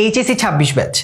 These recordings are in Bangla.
এইচএসসি ২৬ ব্যাচ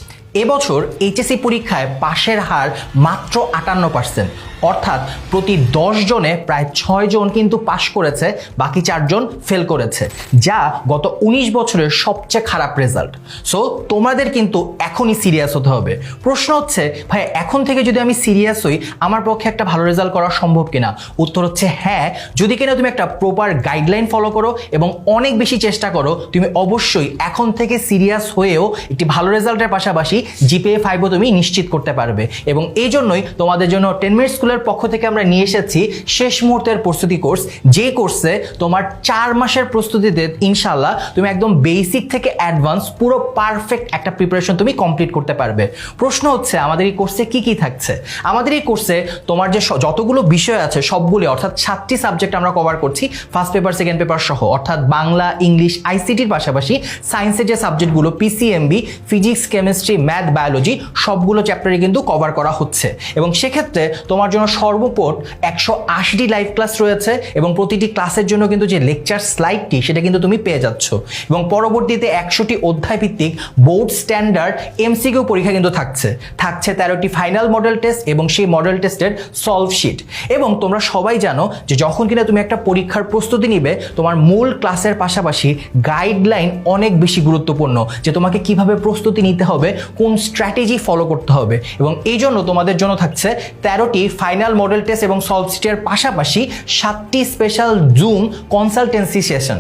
এবছর এইচএসসি পরীক্ষায় পাশের হার মাত্র ৫৮%, অর্থাৎ প্রতি ১০ জনে প্রায় ৬ জন কিন্তু পাশ করেছে, বাকি ৪ জন ফেল করেছে, যা গত ১৯ বছরের সবচেয়ে খারাপ রেজাল্ট। সো তোমাদের কিন্তু এখনই সিরিয়াস হতে হবে। প্রশ্ন হচ্ছে, ভাই এখন থেকে যদি আমি সিরিয়াস হই আমার পক্ষে একটা ভালো রেজাল্ট করা সম্ভব কিনা? উত্তর হচ্ছে হ্যাঁ, যদি কিনা তুমি একটা প্রপার গাইডলাইন ফলো করো এবং অনেক বেশি চেষ্টা করো, তুমি অবশ্যই এখন থেকে সিরিয়াস হয়েও একটি ভালো রেজাল্টের পাশাপাশি জিপিএ 5ও তুমি নিশ্চিত করতে পারবে। এবং এই জন্যই তোমাদের জন্য 10 মিনিট স্কুলের পক্ষ থেকে আমরা নিয়ে এসেছি শেষ মুহূর্তের প্রস্তুতি কোর্স, যে কোর্সে তোমার 4 মাসের প্রস্তুতিতে ইনশাল্লাহ তুমি একদম বেসিক থেকে অ্যাডভান্স পুরো পারফেক্ট একটা প্রিপারেশন তুমি কমপ্লিট করতে পারবে। প্রশ্ন হচ্ছে আমাদের এই কোর্সে কি কি থাকছে? আমাদের এই কোর্সে তোমার যে যতগুলো বিষয় আছে সবগুলো, অর্থাৎ 7টি সাবজেক্ট আমরা কভার করছি, ফার্স্ট পেপার সেকেন্ড পেপার সহ, অর্থাৎ বাংলা, ইংলিশ, আইসিটির পাশাপাশি সায়েন্সের যে সাবজেক্টগুলো PCMB, physics, chemistry, math, biology সবগুলো চ্যাপ্টারে কিন্তু কভার করা হচ্ছে। এবং সেক্ষেত্রে তোমার জন্য সর্বমোট 180টি লাইভ ক্লাস রয়েছে এবং প্রতিটি ক্লাসের জন্য কিন্তু যে লেকচার স্লাইডটি সেটা কিন্তু তুমি পেয়ে যাচ্ছ। এবং পরবর্তীতে 100টি অধ্যায় ভিত্তিক বোর্ড স্ট্যান্ডার্ড এমসিকিউ পরীক্ষা কিন্তু থাকছে 13টি ফাইনাল মডেল টেস্ট এবং সেই মডেল টেস্টের সলভ শিট। এবং তোমরা সবাই জানো যে যখন কিনা তুমি একটা পরীক্ষার প্রস্তুতি নিবে, তোমার মূল ক্লাসের পাশাপাশি গাইডলাইন অনেক বেশি গুরুত্বপূর্ণ, যে তোমাকে কিভাবে প্রস্তুতি নিতে হবে, কোন স্ট্র্যাটেজি ফলো করতে হবে। এবং এই জন্য তোমাদের জন্য থাকছে 13টি ফাইনাল মডেল টেস্ট এবং সলভ শিটের পাশাপাশি 7টি স্পেশাল জুম কনসালটেন্সি সেশন।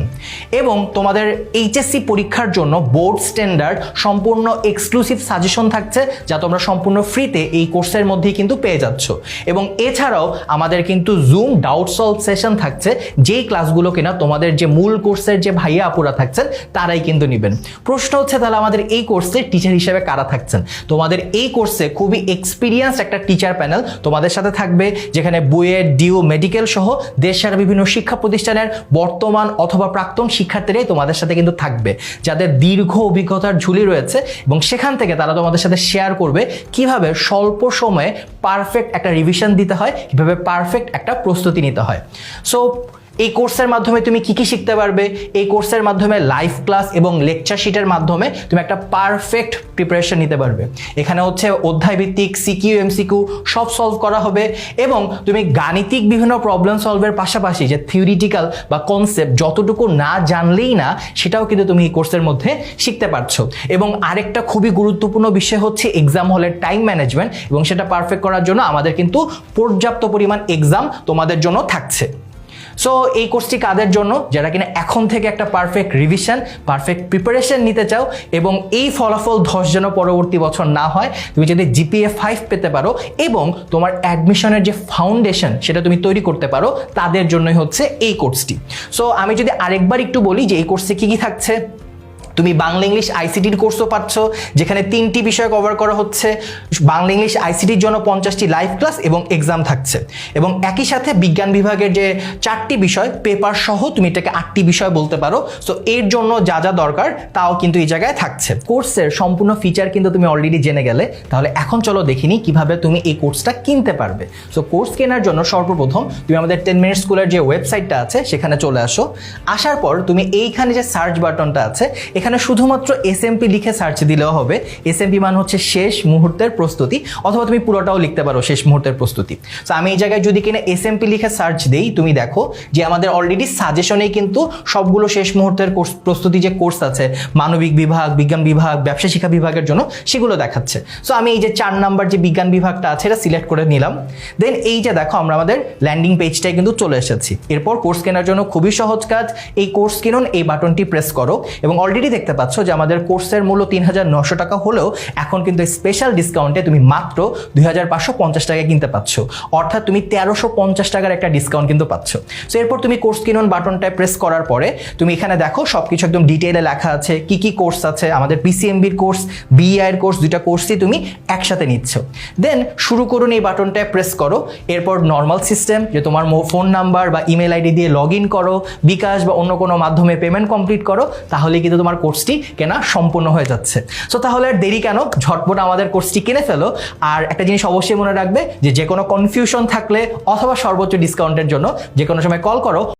এবং তোমাদের এইচএসসি পরীক্ষার জন্য বোর্ড স্ট্যান্ডার্ড সম্পূর্ণ এক্সক্লুসিভ সাজেশন থাকছে, যা তোমরা সম্পূর্ণ ফ্রিতে এই কোর্সের মধ্যেই কিন্তু পেয়ে যাচ্ছ। এবং এছাড়াও আমাদের কিন্তু জুম ডাউট সলভ সেশন থাকছে, যেই ক্লাসগুলো কিনা তোমাদের যে মূল কোর্সের যে ভাইয়া আপুরা থাকছেন তারাই কিন্তু নেবেন। প্রশ্ন হচ্ছে তাহলে আমাদের এই কোর্সে টিচার হিসেবে কারা থাকছেন? তোমাদের এই কোর্সে খুবই এক্সপিরিয়েন্স একটা টিচার প্যানেল তোমাদের সাথে থাকবে, যেখানে বুয়েট, ডিউ, মেডিকেল সহ দেশের বিভিন্ন শিক্ষা প্রতিষ্ঠানের বর্তমান অথবা প্রাক্তন শিক্ষার্থীরাই তোমাদের সাথে কিন্তু থাকবে, যাদের দীর্ঘ অভিজ্ঞতার ঝুলি রয়েছে। এবং সেখান থেকে তারা তোমাদের সাথে শেয়ার করবে কিভাবে স্বল্প সময়ে পারফেক্ট একটা রিভিশন দিতে হয়, কিভাবে পারফেক্ট একটা প্রস্তুতি নিতে হয়। সো এই কোর্সের মাধ্যমে তুমি কি কি শিখতে পারবে? এই কোর্সের মাধ্যমে লাইভ ক্লাস এবং লেকচার শিটের মাধ্যমে তুমি একটা পারফেক্ট প্রিপারেশন নিতে পারবে। এখানে হচ্ছে অধ্যায় ভিত্তিক সিকিউ, এমসিকিউ সব সলভ করা হবে। এবং তুমি গাণিতিক বিভিন্ন প্রবলেম সলভের পাশাপাশি যে থিওরিটিক্যাল বা কনসেপ্ট যতটুকু না জানলেই না, সেটাও কিন্তু তুমি এই কোর্সের মধ্যে শিখতে পারছো। এবং আরেকটা খুবই গুরুত্বপূর্ণ বিষয় হচ্ছে এক্সাম হলের টাইম ম্যানেজমেন্ট, এবং সেটা পারফেক্ট করার জন্য আমাদের কিন্তু পর্যাপ্ত পরিমাণ এক্সাম তোমাদের জন্য থাকছে। সো এই কোর্সটি কাদের জন্য? যারা কিনা এখন থেকে একটা পারফেক্ট রিভিশন, পারফেক্ট প্রিপারেশন নিতে চাও এবং এই ফলাফল 10 যেন পরবর্তী বছর না হয়, তুমি যদি জিপিএ 5 পেতে পারো এবং তোমার অ্যাডমিশনের যে ফাউন্ডেশন সেটা তুমি তৈরি করতে পারো, তাদের জন্যই হচ্ছে এই কোর্সটি। সো আমি যদি আরেকবার একটু বলি যে এই কোর্সে কি কি থাকছে। তুমি বাংলা ইংলিশ আইসিটির কোর্সও পাচ্ছ, যেখানে 3টি বিষয় কভার করা হচ্ছে। বাংলা ইংলিশ আইসিটির জন্য 50টি লাইভ ক্লাস এবং এক্সাম থাকছে। এবং একই সাথে বিজ্ঞান বিভাগের যে 4টি বিষয় পেপার সহ, তুমি এটাকে 8টি বিষয় বলতে পারো। সো এর জন্য যা যা দরকার তাও কিন্তু এই জায়গায় থাকছে। কোর্সের সম্পূর্ণ ফিচার কিন্তু তুমি অলরেডি জেনে গেলে, তাহলে এখন চলো দেখিনি কিভাবে তুমি এই কোর্সটা কিনতে পারবে। সো কোর্স কেনার জন্য সর্বপ্রথম তুমি আমাদের 10 মিনিট স্কুলের যে ওয়েবসাইটটা আছে সেখানে চলে আসো। আসার পর তুমি এইখানে যে সার্চ বাটনটা আছে, এখানে শুধুমাত্র এসএমপি লিখে সার্চ দিলেও হবে। এসএমপি মানে হচ্ছে শেষ মুহূর্তের প্রস্তুতি, অথবা তুমি পুরোটাও লিখতে পারো শেষ মুহূর্তের প্রস্তুতি। তো আমি এই জায়গায় যদি কিনা এসএমপি লিখে সার্চ দেই, তুমি দেখো যে আমাদের অলরেডি সাজেশনেই কিন্তু সবগুলো শেষ মুহূর্তের প্রস্তুতি যে কোর্স আছে, মানবিক বিভাগ, বিজ্ঞান বিভাগ, ব্যবসা শিক্ষা বিভাগের জন্য, সেগুলো দেখাচ্ছে। সো আমি এই যে 4 নাম্বার যে বিজ্ঞান বিভাগটা আছে এটা সিলেক্ট করে নিলাম। দেন এই যে দেখো আমরা আমাদের ল্যান্ডিং পেজটাই কিন্তু চলে এসেছি। এরপর কোর্স কেনার জন্য খুবই সহজ কাজ, এই কোর্স কিনুন এই বাটনটি প্রেস করো। এবং অলরেডি দেখতে পাচ্ছ যে আমাদের কোর্সের মূল্য 3900 টাকা হলেও এখন কিন্তু স্পেশাল ডিসকাউন্টে তুমি মাত্র 2550 টাকায় কিনতে পাচ্ছ, অর্থাৎ তুমি 1350 টাকার একটা ডিসকাউন্ট কিন্তু পাচ্ছ। সো এরপর তুমি কোর্স কিনুন বাটনটায় প্রেস করার পরে তুমি এখানে দেখো সবকিছু একদম ডিটেইলে লেখা আছে, কি কি কোর্স আছে। আমাদের পিসিএমবির কোর্স, বিআই এর কোর্স, 2টা কোর্সই তুমি একসাথে নিচ্ছ। দেন শুরু করুন এই বাটনটায় প্রেস করো। এরপর নর্মাল সিস্টেম, যে তোমার ফোন নাম্বার বা ইমেল আইডি দিয়ে লগ ইন করো, বিকাশ বা অন্য কোনো মাধ্যমে পেমেন্ট কমপ্লিট করো, তাহলে কিন্তু তোমার কোর্সটি কেনা সম্পূর্ণ হয়ে যাচ্ছে। সো তাহলে আর দেরি কেন, ঝটপট আমাদের কোর্সটি কিনে ফেলো। আর একটা জিনিস অবশ্যই মনে রাখবে যে কোনো কনফিউশন থাকলে অথবা সর্বোচ্চ ডিসকাউন্টের জন্য যে কোনো সময় কল করো।